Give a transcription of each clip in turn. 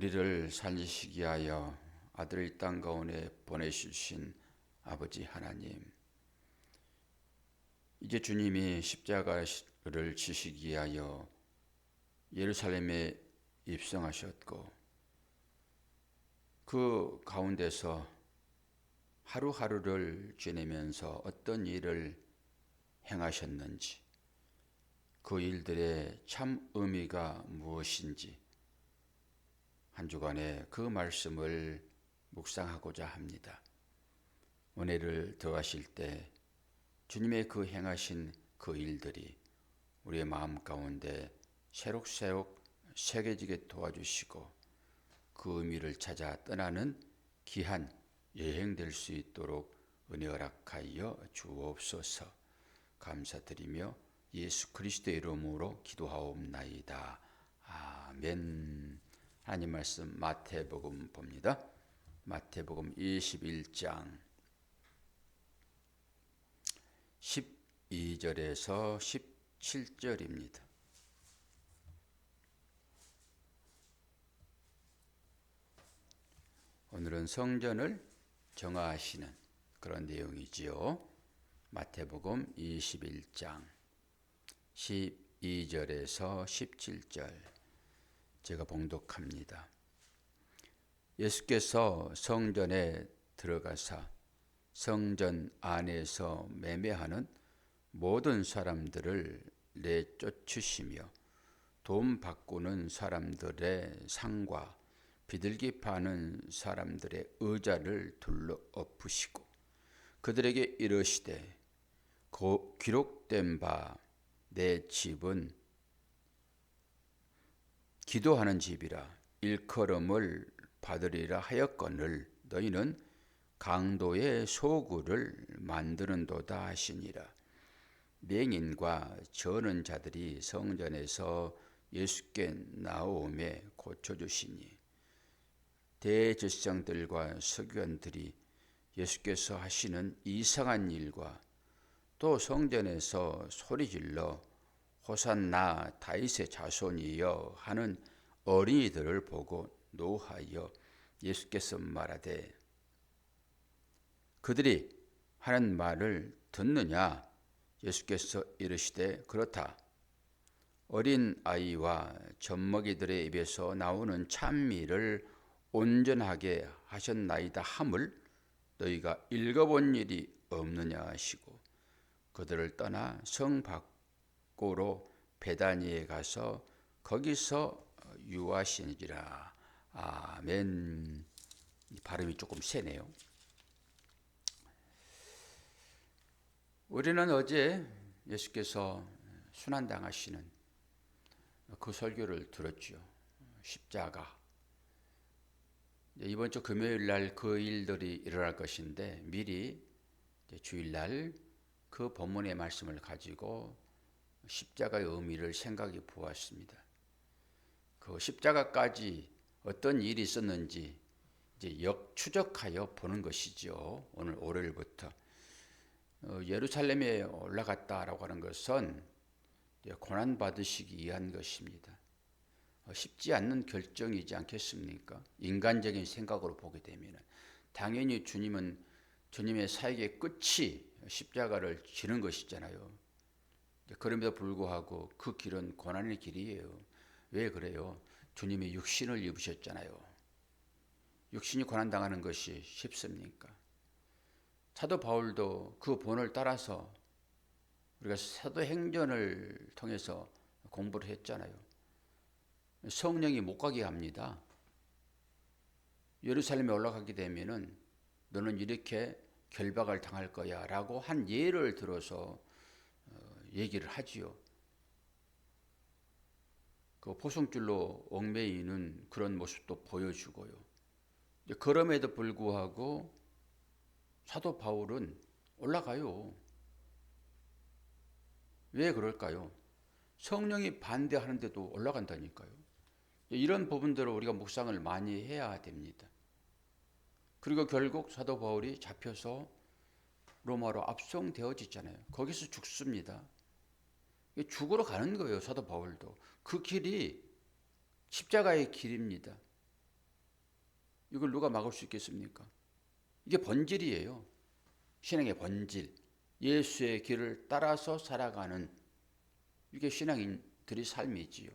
우리를 살리시기 위하여 아들을 이 땅 가운데 보내주신 아버지 하나님, 이제 주님이 십자가를 지시기 위하여 예루살렘에 입성하셨고 그 가운데서 하루하루를 지내면서 어떤 일을 행하셨는지, 그 일들의 참 의미가 무엇인지 한 주간에 그 말씀을 묵상하고자 합니다. 은혜를 더하실 때 주님의 그 행하신 그 일들이 우리의 마음 가운데 새록새록 새겨지게 도와주시고 그 의미를 찾아 떠나는 귀한 여행 될 수 있도록 은혜 허락하여 주옵소서. 감사드리며 예수 그리스도의 이름으로 기도하옵나이다. 아멘. 하나님 말씀 마태복음 봅니다. 마태복음 21장 12절에서 17절입니다. 오늘은 성전을 정하시는 그런 내용이지요. 마태복음 21장 12절에서 17절 제가 봉독합니다. 예수께서 성전에 들어가사 성전 안에서 매매하는 모든 사람들을 내쫓으시며 돈 바꾸는 사람들의 상과 비둘기 파는 사람들의 의자를 둘러 엎으시고 그들에게 이르시되 기록된 바 내 집은 기도하는 집이라 일컬음을 받으리라 하였거늘 너희는 강도의 소굴을 만드는도다 하시니라. 맹인과 저는 자들이 성전에서 예수께 나오매 고쳐주시니 대제사장들과 서기관들이 예수께서 하시는 이상한 일과 또 성전에서 소리질러 호산나 다윗의 자손이여 하는 어린이들을 보고 노하여 예수께서 말하되 그들이 하는 말을 듣느냐? 예수께서 이르시되 그렇다. 어린 아이와 젖먹이들의 입에서 나오는 찬미를 온전하게 하셨나이다 함을 너희가 읽어본 일이 없느냐 하시고 그들을 떠나 성 밖으로 베다니에 가서 거기서 유하시니라. 아멘. 발음이 조금 세네요. 우리는 어제 예수께서 순환당하시는 그 설교를 들었죠. 십자가. 이번 주 금요일 날 그 일들이 일어날 것인데 미리 주일날 그 본문의 말씀을 가지고 십자가의 의미를 생각해 보았습니다. 그 십자가까지 어떤 일이 있었는지 이제 역추적하여 보는 것이죠. 오늘 월요일부터 예루살렘에 올라갔다라고 하는 것은 고난 받으시기 위한 것입니다. 쉽지 않는 결정이지 않겠습니까? 인간적인 생각으로 보게 되면 당연히 주님의 사역의 끝이 십자가를 지는 것이잖아요. 그럼에도 불구하고 그 길은 고난의 길이에요. 왜 그래요? 주님이 육신을 입으셨잖아요. 육신이 고난당하는 것이 쉽습니까? 사도 바울도 그 본을 따라서 우리가 사도행전을 통해서 공부를 했잖아요. 성령이 못 가게 합니다. 예루살렘에 올라가게 되면은 너는 이렇게 결박을 당할 거야 라고 한 예를 들어서 얘기를 하지요. 그 포승줄로 얽매이는 그런 모습도 보여주고요. 그럼에도 불구하고 사도 바울은 올라가요. 왜 그럴까요? 성령이 반대하는데도 올라간다니까요. 이런 부분들을 우리가 묵상을 많이 해야 됩니다. 그리고 결국 사도 바울이 잡혀서 로마로 압송되어지잖아요. 거기서 죽습니다. 죽으러 가는 거예요. 사도 바울도. 그 길이 십자가의 길입니다. 이걸 누가 막을 수 있겠습니까? 이게 본질이에요. 신앙의 본질. 예수의 길을 따라서 살아가는, 이게 신앙인들의 삶이지요.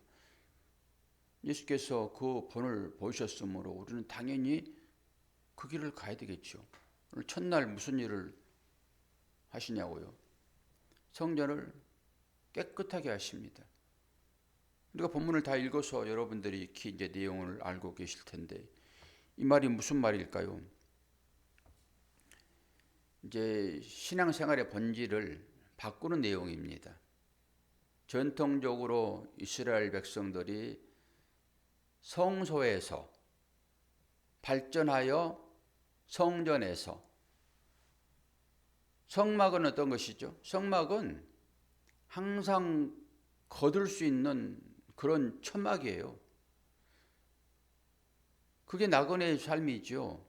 예수께서 그 본을 보이셨으므로 우리는 당연히 그 길을 가야 되겠죠. 오늘 첫날 무슨 일을 하시냐고요? 성전을 깨끗하게 하십니다. 우리가 본문을 다 읽어서 여러분들이 익히 이제 내용을 알고 계실 텐데, 이 말이 무슨 말일까요? 이제 신앙생활의 본질을 바꾸는 내용입니다. 전통적으로 이스라엘 백성들이 성소에서 발전하여 성전에서, 성막은 어떤 것이죠? 성막은 항상 거둘 수 있는 그런 천막이에요. 그게 나그네의 삶이죠.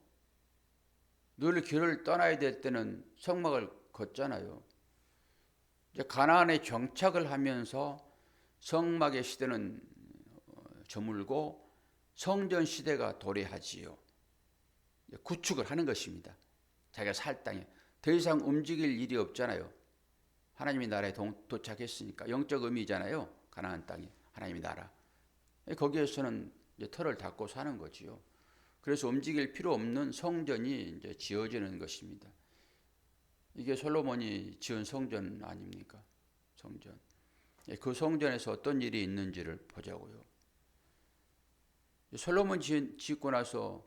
늘 길을 떠나야 될 때는 성막을 걷잖아요. 이제 가나안에 정착을 하면서 성막의 시대는 저물고 성전 시대가 도래하지요. 구축을 하는 것입니다. 자기가 살 땅에 더 이상 움직일 일이 없잖아요. 하나님의 나라에 도착했으니까 영적 의미잖아요. 가나안 땅이 하나님의 나라. 거기에서는 이제 터를 닫고 사는 거지요. 그래서 움직일 필요 없는 성전이 이제 지어지는 것입니다. 이게 솔로몬이 지은 성전 아닙니까? 성전. 그 성전에서 어떤 일이 있는지를 보자고요. 솔로몬 짓고 나서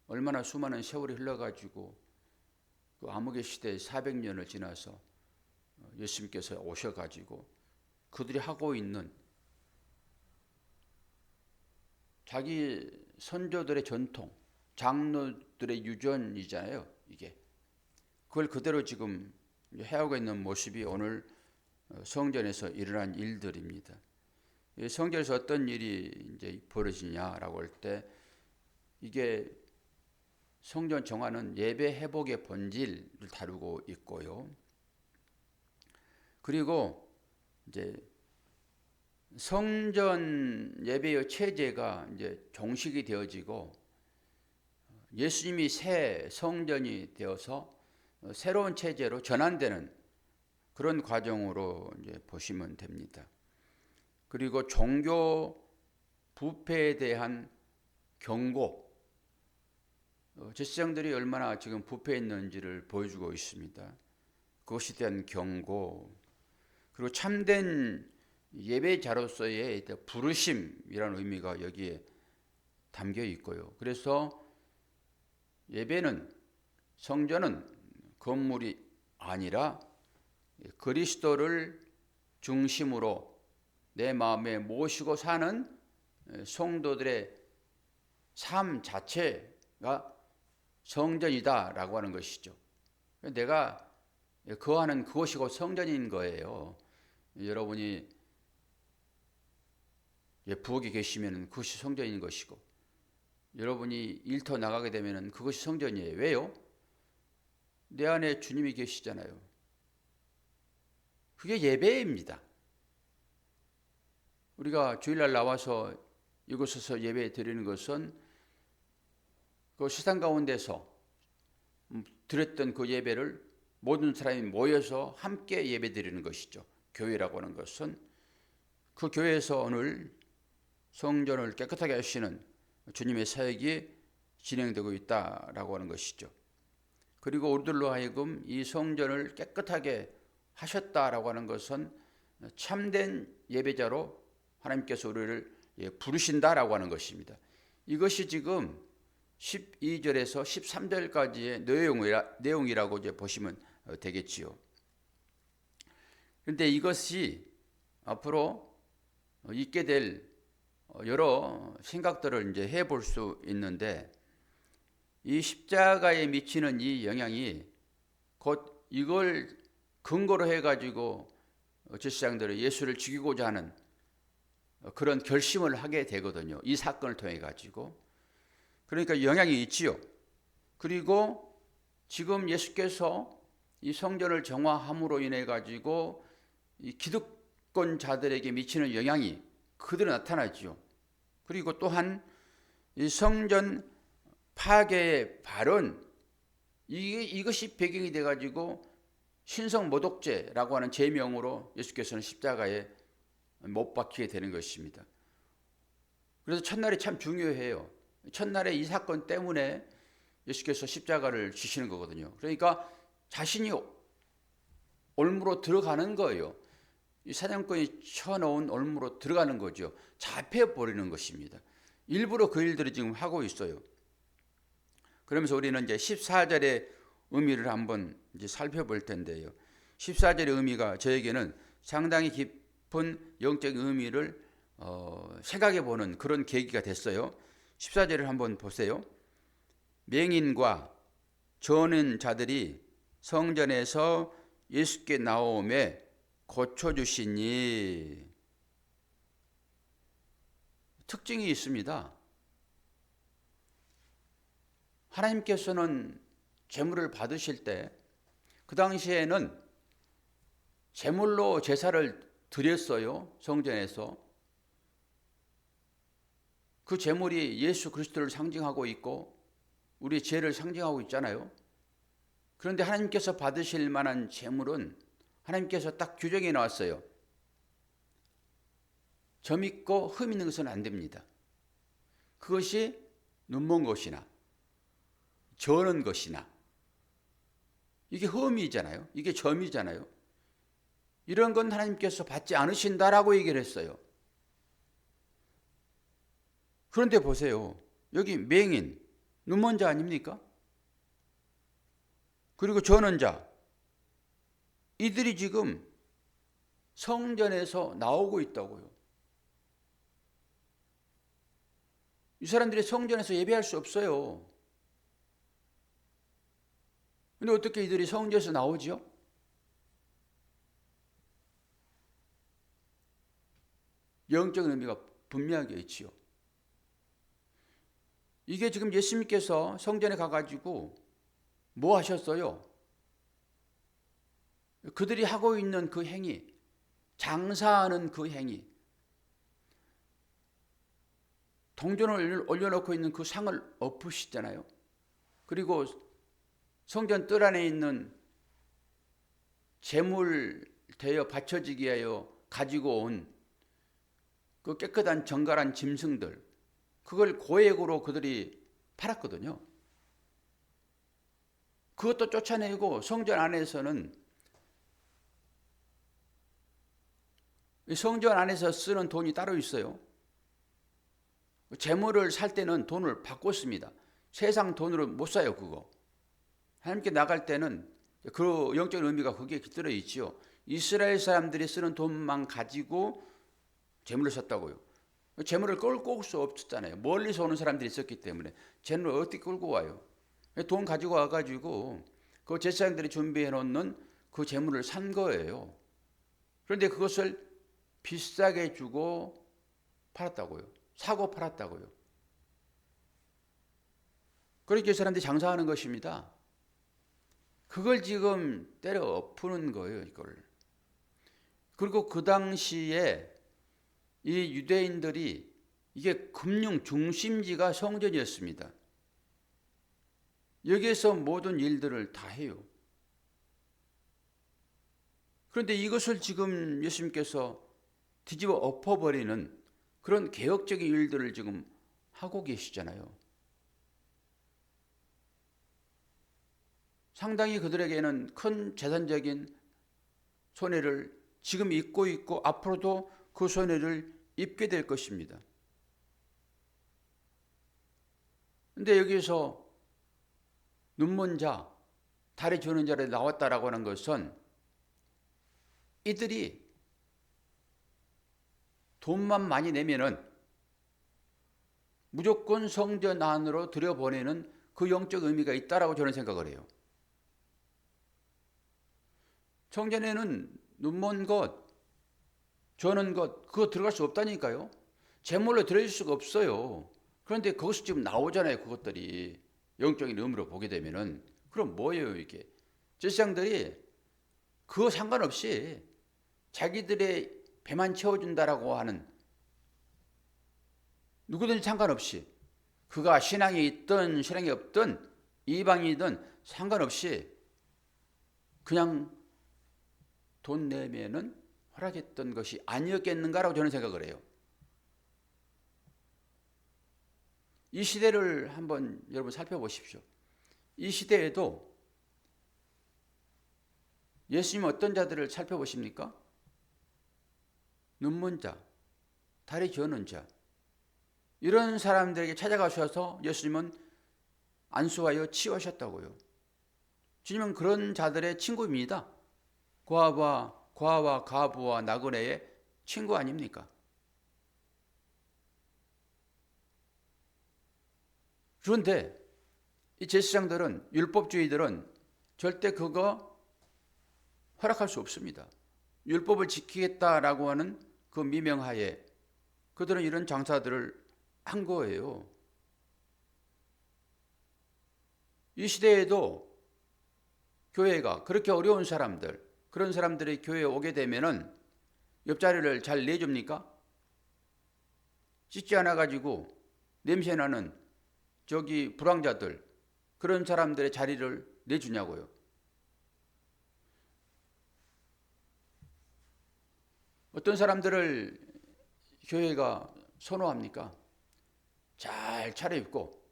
얼마나 수많은 세월이 흘러가지고 그 암흑의 시대 400년을 지나서 예수님께서 오셔가지고 그들이 하고 있는 자기 선조들의 전통, 장로들의 유전이잖아요. 이게 그걸 그대로 지금 해오고 있는 모습이 오늘 성전에서 일어난 일들입니다. 성전에서 어떤 일이 이제 벌어지냐라고 할 때, 이게 성전 정화는 예배 회복의 본질을 다루고 있고요. 그리고 이제 성전 예배의 체제가 이제 종식이 되어지고 예수님이 새 성전이 되어서 새로운 체제로 전환되는 그런 과정으로 이제 보시면 됩니다. 그리고 종교 부패에 대한 경고, 제사장들이 얼마나 지금 부패했는지를 보여주고 있습니다. 그것에 대한 경고, 그리고 참된 예배자로서의 부르심이라는 의미가 여기에 담겨 있고요. 그래서 예배는, 성전은 건물이 아니라 그리스도를 중심으로 내 마음에 모시고 사는 성도들의 삶 자체가 성전이다라고 하는 것이죠. 내가 거하는 그것이고 성전인 거예요. 여러분이 부엌에 계시면 그것이 성전인 것이고, 여러분이 일터 나가게 되면 그것이 성전이에요. 왜요? 내 안에 주님이 계시잖아요. 그게 예배입니다. 우리가 주일날 나와서 이곳에서 예배 드리는 것은 그 세상 가운데서 드렸던 그 예배를 모든 사람이 모여서 함께 예배 드리는 것이죠. 교회라고 하는 것은 그 교회에서 오늘 성전을 깨끗하게 하시는 주님의 사역이 진행되고 있다라고 하는 것이죠. 그리고 우리들로 하여금 이 성전을 깨끗하게 하셨다라고 하는 것은 참된 예배자로 하나님께서 우리를 부르신다라고 하는 것입니다. 이것이 지금 12절에서 13절까지의 내용이라고 이제 보시면 되겠지요. 그런데 이것이 앞으로 있게 될 여러 생각들을 이제 해볼 수 있는데, 이 십자가에 미치는 이 영향이 곧 이걸 근거로 해가지고 제사장들이 예수를 죽이고자 하는 그런 결심을 하게 되거든요. 이 사건을 통해 가지고. 그러니까 영향이 있지요. 그리고 지금 예수께서 이 성전을 정화함으로 인해 가지고 이 기득권자들에게 미치는 영향이 그대로 나타나죠. 그리고 또한 이 성전 파괴의 발언, 이것이 배경이 돼가지고 신성모독죄라고 하는 죄명으로 예수께서는 십자가에 못 박히게 되는 것입니다. 그래서 첫날이 참 중요해요. 첫날에 이 사건 때문에 예수께서 십자가를 지시는 거거든요. 그러니까 자신이 올무로 들어가는 거예요. 이 사냥꾼이 쳐놓은 올무로 들어가는 거죠. 잡혀버리는 것입니다. 일부러 그 일들을 지금 하고 있어요. 그러면서 우리는 이제 14절의 의미를 한번 이제 살펴볼 텐데요. 14절의 의미가 저에게는 상당히 깊은 영적인 의미를 생각해 보는 그런 계기가 됐어요. 14절을 한번 보세요. 맹인과 저는 자들이 성전에서 예수께 나오매 고쳐주시니. 특징이 있습니다. 하나님께서는 제물을 받으실 때 그 당시에는 제물로 제사를 드렸어요. 성전에서. 그 제물이 예수 그리스도를 상징하고 있고 우리 죄를 상징하고 있잖아요. 그런데 하나님께서 받으실 만한 제물은 하나님께서 딱 규정해 놨어요. 점 있고 흠 있는 것은 안 됩니다. 그것이 눈먼 것이나 저는 것이나 이게 흠이잖아요. 이게 점이잖아요. 이런 건 하나님께서 받지 않으신다라고 얘기를 했어요. 그런데 보세요. 여기 맹인, 눈먼 자 아닙니까? 그리고 저는 자, 이들이 지금 성전에서 나오고 있다고요. 이 사람들이 성전에서 예배할 수 없어요. 근데 어떻게 이들이 성전에서 나오지요? 영적인 의미가 분명하게 있지요. 이게 지금 예수님께서 성전에 가가지고 뭐 하셨어요? 그들이 하고 있는 그 행위, 장사하는 그 행위, 동전을 올려놓고 있는 그 상을 엎으시잖아요. 그리고 성전 뜰 안에 있는 제물 되어 바쳐지기 위하여 가지고 온 그 깨끗한 정갈한 짐승들, 그걸 고액으로 그들이 팔았거든요. 그것도 쫓아내고 성전 안에서는 성전 안에서 쓰는 돈이 따로 있어요. 제물을 살 때는 돈을 바꿨습니다. 세상 돈으로 못 사요, 그거. 하나님께 나갈 때는 그 영적인 의미가 거기에 깃들어 있지요. 이스라엘 사람들이 쓰는 돈만 가지고 제물을 샀다고요. 제물을 끌고 올 수 없었잖아요. 멀리서 오는 사람들이 있었기 때문에. 제물을 어떻게 끌고 와요? 돈 가지고 와가지고 그 제사장들이 준비해 놓는 그 제물을 산 거예요. 그런데 그것을 비싸게 주고 팔았다고요. 사고 팔았다고요. 그렇게 사람들이 장사하는 것입니다. 그걸 지금 때려 엎는 거예요, 이걸. 그리고 그 당시에 이 유대인들이 이게 금융 중심지가 성전이었습니다. 여기에서 모든 일들을 다 해요. 그런데 이것을 지금 예수님께서 뒤집어 엎어버리는 그런 개혁적인 일들을 지금 하고 계시잖아요. 상당히 그들에게는 큰 재산적인 손해를 지금 입고 있고 앞으로도 그 손해를 입게 될 것입니다. 그런데 여기서 눈먼 자, 다리 저는 자를 나왔다라고 하는 것은 이들이 돈만 많이 내면은 무조건 성전 안으로 들여보내는 그 영적 의미가 있다라고 저는 생각을 해요. 성전에는 눈먼 것, 저는 것, 그거 들어갈 수 없다니까요. 제물로 들어줄 수가 없어요. 그런데 그것이 지금 나오잖아요. 그것들이 영적인 의미로 보게 되면은. 그럼 뭐예요 이게? 제사장들이 그거 상관없이 자기들의 배만 채워준다라고 하는, 누구든지 상관없이 그가 신앙이 있든 신앙이 없든 이방이든 상관없이 그냥 돈 내면은 허락했던 것이 아니었겠는가라고 저는 생각을 해요. 이 시대를 한번 여러분 살펴보십시오. 이 시대에도 예수님 어떤 자들을 살펴보십니까? 눈먼 자, 다리 저는 자, 이런 사람들에게 찾아가셔서 예수님은 안수하여 치유하셨다고요. 주님은 그런 자들의 친구입니다. 고아와 과부와 나그네의 친구 아닙니까? 그런데 이 제사장들은, 율법주의들은 절대 그거 허락할 수 없습니다. 율법을 지키겠다라고 하는 그 미명하에 그들은 이런 장사들을 한 거예요. 이 시대에도 교회가 그렇게 어려운 사람들, 그런 사람들이 교회에 오게 되면은 옆자리를 잘 내줍니까? 씻지 않아가지고 냄새나는 저기 불황자들, 그런 사람들의 자리를 내주냐고요. 어떤 사람들을 교회가 선호합니까? 잘 차려입고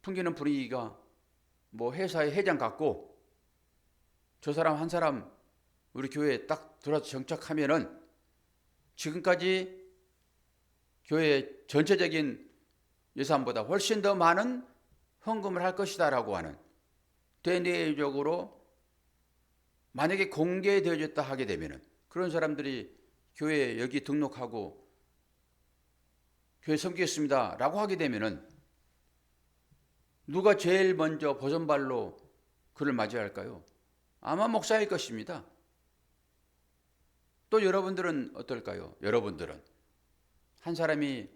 풍기는 분위기가 뭐 회사의 회장 같고 저 사람 한 사람 우리 교회에 딱 들어와서 정착하면은 지금까지 교회 전체적인 예산보다 훨씬 더 많은 헌금을 할 것이다라고 하는, 대내적으로 만약에 공개되어졌다 하게 되면은 그런 사람들이 교회에 여기 등록하고 교회 섬기겠습니다라고 하게 되면은 누가 제일 먼저 버선발로 그를 맞이할까요? 아마 목사일 것입니다. 또 여러분들은 어떨까요? 여러분들은 한 사람이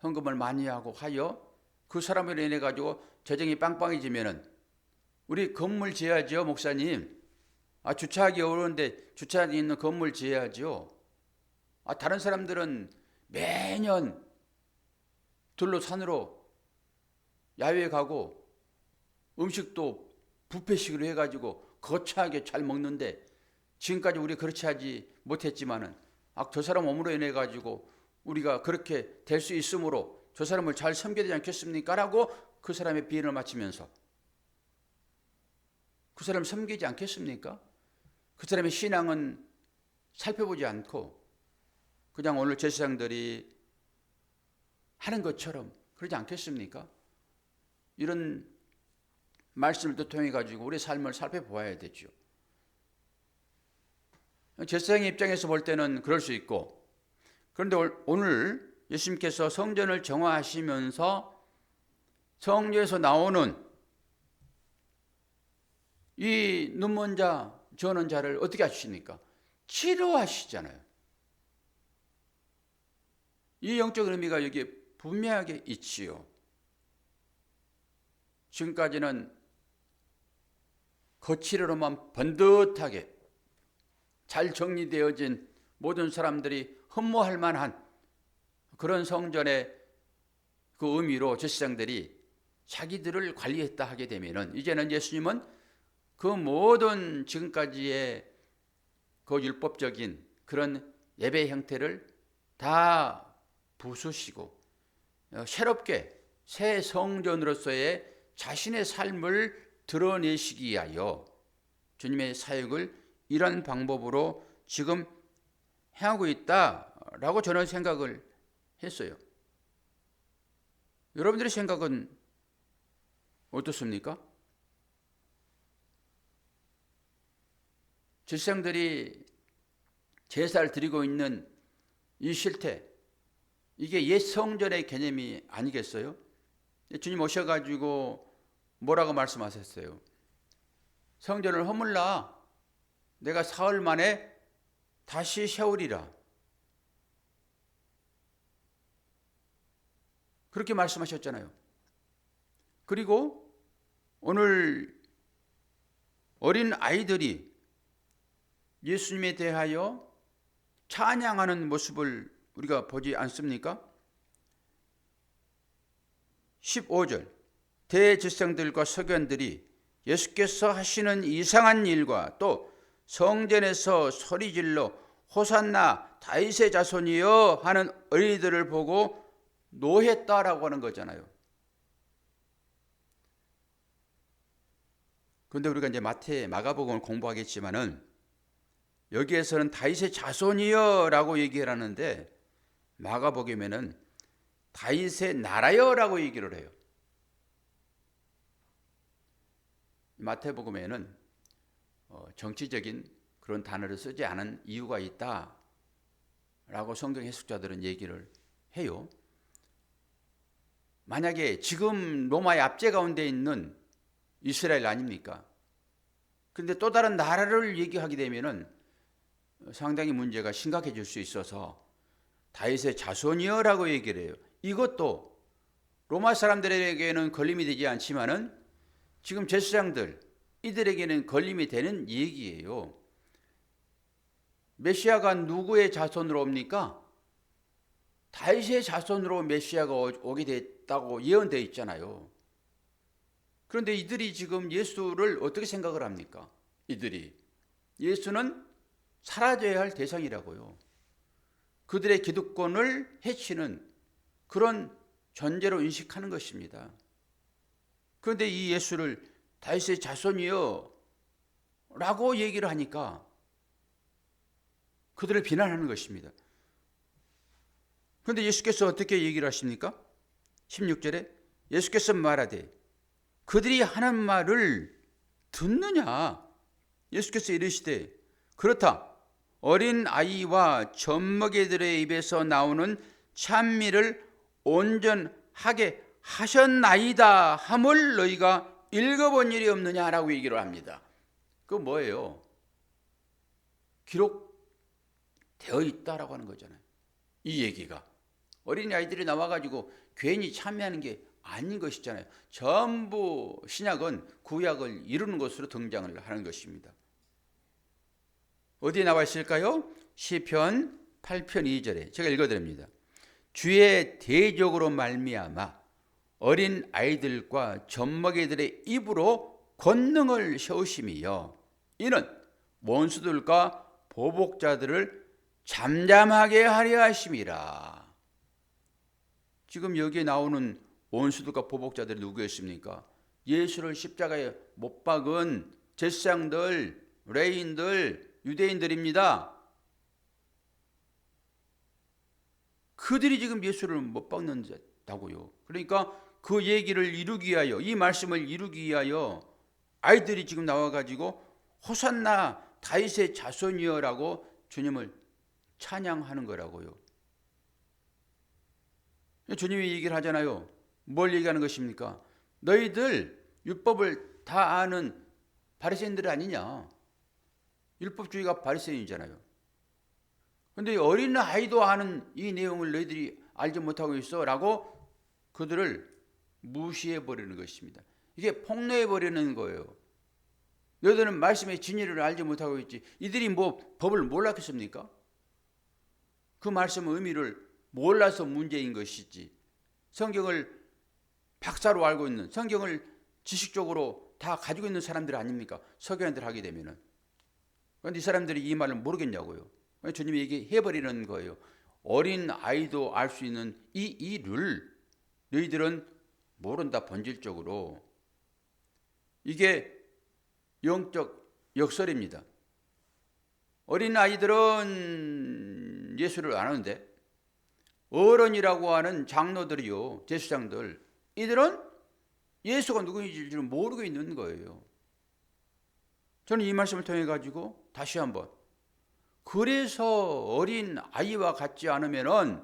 헌금을 많이 하고 하여 그 사람으로 인해 가지고 재정이 빵빵해지면은 우리 건물 지어야죠, 목사님. 주차하기 어려운데 주차하기 있는 건물 지어야죠. 다른 사람들은 매년 들로 산으로 야외에 가고 음식도 뷔페식으로 해가지고 거창하게 잘 먹는데 지금까지 우리 그렇지 하지 못했지만은 저 사람 몸으로 인해 가지고 우리가 그렇게 될 수 있으므로 저 사람을 잘 섬겨야 되지 않겠습니까? 라고 그 사람의 비난을 마치면서 그 사람을 섬기지 않겠습니까? 그 사람의 신앙은 살펴보지 않고 그냥 오늘 제사장들이 하는 것처럼 그러지 않겠습니까? 이런 말씀을 통해 가지고 우리 삶을 살펴보아야 되죠. 제사장의 입장에서 볼 때는 그럴 수 있고, 그런데 오늘 예수님께서 성전을 정화하시면서 성전에서 나오는 이 눈먼 자, 저는 자를 어떻게 하십니까? 치료하시잖아요. 이 영적 의미가 여기에 분명하게 있지요. 지금까지는 거칠어로만 번듯하게 잘 정리되어진 모든 사람들이 흠모할 만한 그런 성전의 그 의미로 제사장들이 자기들을 관리했다 하게 되면은 이제는 예수님은 그 모든 지금까지의 그 율법적인 그런 예배 형태를 다 부수시고 새롭게 새 성전으로서의 자신의 삶을 드러내시기 위하여 주님의 사역을 이런 방법으로 지금 행하고 있다라고 저는 생각을 했어요. 여러분들의 생각은 어떻습니까? 제사장들이 제사를 드리고 있는 이 실태, 이게 옛 성전의 개념이 아니겠어요? 주님 오셔가지고 뭐라고 말씀하셨어요? 성전을 허물라. 내가 사흘 만에 다시 세우리라. 그렇게 말씀하셨잖아요. 그리고 오늘 어린 아이들이 예수님에 대하여 찬양하는 모습을 우리가 보지 않습니까? 15절 대제사장들과 서기관들이 예수께서 하시는 이상한 일과 또 성전에서 소리질러 호산나 다윗의 자손이여 하는 어린이들을 보고 노했다라고 하는 거잖아요. 그런데 우리가 이제 마가복음을 공부하겠지만은 여기에서는 다윗의 자손이여라고 얘기를 하는데 마가복음에는 다윗의 나라여라고 얘기를 해요. 마태복음에는 정치적인 그런 단어를 쓰지 않은 이유가 있다라고 성경 해석자들은 얘기를 해요. 만약에 지금 로마의 압제 가운데 있는 이스라엘 아닙니까? 그런데 또 다른 나라를 얘기하게 되면은 상당히 문제가 심각해질 수 있어서 다윗의 자손이여라고 얘기를 해요. 이것도 로마 사람들에게는 걸림이 되지 않지만은 지금 제사장들 이들에게는 걸림이 되는 얘기예요. 메시아가 누구의 자손으로 옵니까? 다윗의 자손으로 메시아가 오게 됐다고 예언되어 있잖아요. 그런데 이들이 지금 예수를 어떻게 생각을 합니까? 이들이 예수는 사라져야 할 대상이라고요. 그들의 기득권을 해치는 그런 존재로 인식하는 것입니다. 그런데 이 예수를 다윗의 자손이여 라고 얘기를 하니까 그들을 비난하는 것입니다. 그런데 예수께서 어떻게 얘기를 하십니까? 16절에 예수께서 말하되 그들이 하는 말을 듣느냐? 예수께서 이르시되 그렇다. 어린 아이와 젖먹이들의 입에서 나오는 찬미를 온전하게 하셨나이다 함을 너희가 읽어본 일이 없느냐라고 얘기를 합니다. 그거 뭐예요? 기록되어 있다라고 하는 거잖아요. 이 얘기가 어린 아이들이 나와가지고 괜히 참여하는 게 아닌 것이잖아요. 전부 신약은 구약을 이루는 것으로 등장을 하는 것입니다. 어디에 나와 있을까요? 시편 8편 2절에 제가 읽어드립니다. 주의 대적으로 말미암아 어린 아이들과 젖먹이들의 입으로 권능을 세우심이요 이는 원수들과 보복자들을 잠잠하게 하려 하심이라. 지금 여기에 나오는 원수들과 보복자들이 누구였습니까? 예수를 십자가에 못 박은 제사장들, 레위인들, 유대인들입니다. 그들이 지금 예수를 못 박는다고요. 그러니까 그 얘기를 이루기 위하여, 이 말씀을 이루기 위하여 아이들이 지금 나와가지고 호산나 다윗의 자손이여라고 주님을 찬양하는 거라고요. 주님이 얘기를 하잖아요. 뭘 얘기하는 것입니까? 너희들 율법을 다 아는 바리새인들 아니냐? 율법주의가 바리새인이잖아요. 그런데 어린 아이도 아는 이 내용을 너희들이 알지 못하고 있어 라고 그들을 무시해버리는 것입니다. 이게 폭로해버리는 거예요. 너희들은 말씀의 진리를 알지 못하고 있지. 이들이 뭐 법을 몰랐겠습니까? 그 말씀의 의미를 몰라서 문제인 것이지. 성경을 박사로 알고 있는, 성경을 지식적으로 다 가지고 있는 사람들 아닙니까? 서기관들 하게 되면은. 그런데 이 사람들이 이 말을 모르겠냐고요. 주님이 얘기해버리는 거예요. 어린 아이도 알 수 있는 이 일을 너희들은 모른다, 본질적으로. 이게 영적 역설입니다. 어린 아이들은 예수를 아는데 어른이라고 하는 장로들이요, 제사장들, 이들은 예수가 누구인지를 모르고 있는 거예요. 저는 이 말씀을 통해 가지고 다시 한번, 그래서 어린 아이와 같지 않으면은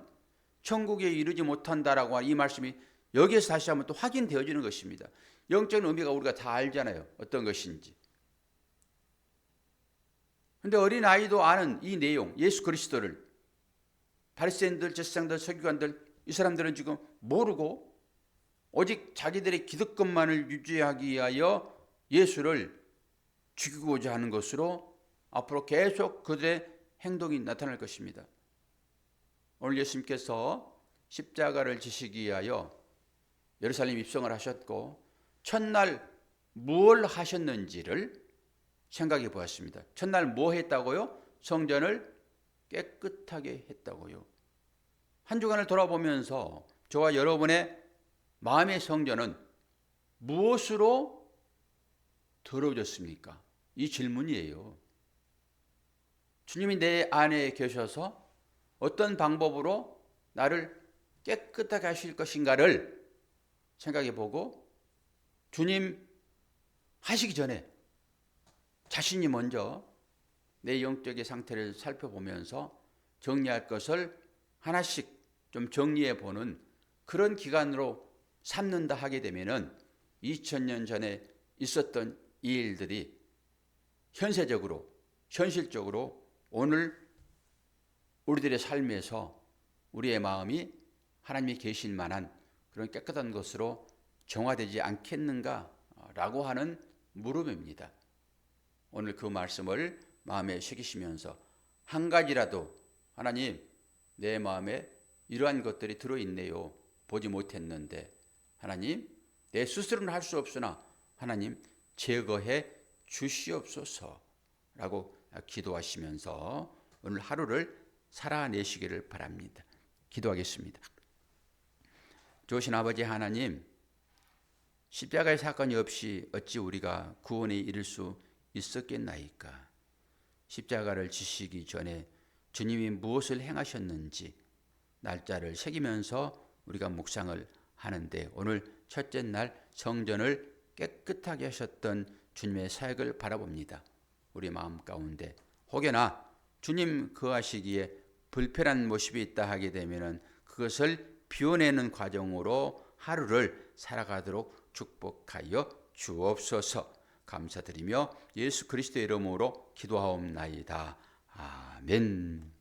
천국에 이르지 못한다라고 하는 이 말씀이 여기에서 다시 한번 또 확인되어지는 것입니다. 영적인 의미가 우리가 다 알잖아요. 어떤 것인지. 그런데 어린 아이도 아는 이 내용, 예수 그리스도를 바리새인들, 제사장들, 서기관들, 이 사람들은 지금 모르고 오직 자기들의 기득권만을 유지하기 위하여 예수를 죽이고자 하는 것으로 앞으로 계속 그들의 행동이 나타날 것입니다. 오늘 예수님께서 십자가를 지시기 위하여 예루살렘 입성을 하셨고 첫날 무엇을 하셨는지를 생각해 보았습니다. 첫날 뭐 했다고요? 성전을 깨끗하게 했다고요. 한 주간을 돌아보면서 저와 여러분의 마음의 성전은 무엇으로 더러워졌습니까? 이 질문이에요. 주님이 내 안에 계셔서 어떤 방법으로 나를 깨끗하게 하실 것인가를 생각해 보고 주님 하시기 전에 자신이 먼저 내 영적인 상태를 살펴보면서 정리할 것을 하나씩 좀 정리해 보는 그런 기간으로 삼는다 하게 되면은 2000년 전에 있었던 이 일들이 현세적으로 현실적으로 오늘 우리들의 삶에서 우리의 마음이 하나님이 계실 만한 그런 깨끗한 것으로 정화되지 않겠는가라고 하는 물음입니다. 오늘 그 말씀을 마음에 새기시면서 한 가지라도 하나님 내 마음에 이러한 것들이 들어있네요. 보지 못했는데 하나님 내 스스로는 할 수 없으나 하나님 제거해 주시옵소서라고 기도하시면서 오늘 하루를 살아내시기를 바랍니다. 기도하겠습니다. 좋으신 아버지 하나님, 십자가의 사건이 없이 어찌 우리가 구원에 이를 수 있었겠나이까. 십자가를 지시기 전에 주님이 무엇을 행하셨는지 날짜를 새기면서 우리가 묵상을 하는데 오늘 첫째 날 성전을 깨끗하게 하셨던 주님의 사역을 바라봅니다. 우리 마음 가운데 혹여나 주님 거하시기에 불편한 모습이 있다 하게 되면 그것을 비워내는 과정으로 하루를 살아가도록 축복하여 주옵소서. 감사드리며 예수 그리스도의 이름으로 기도하옵나이다. 아멘.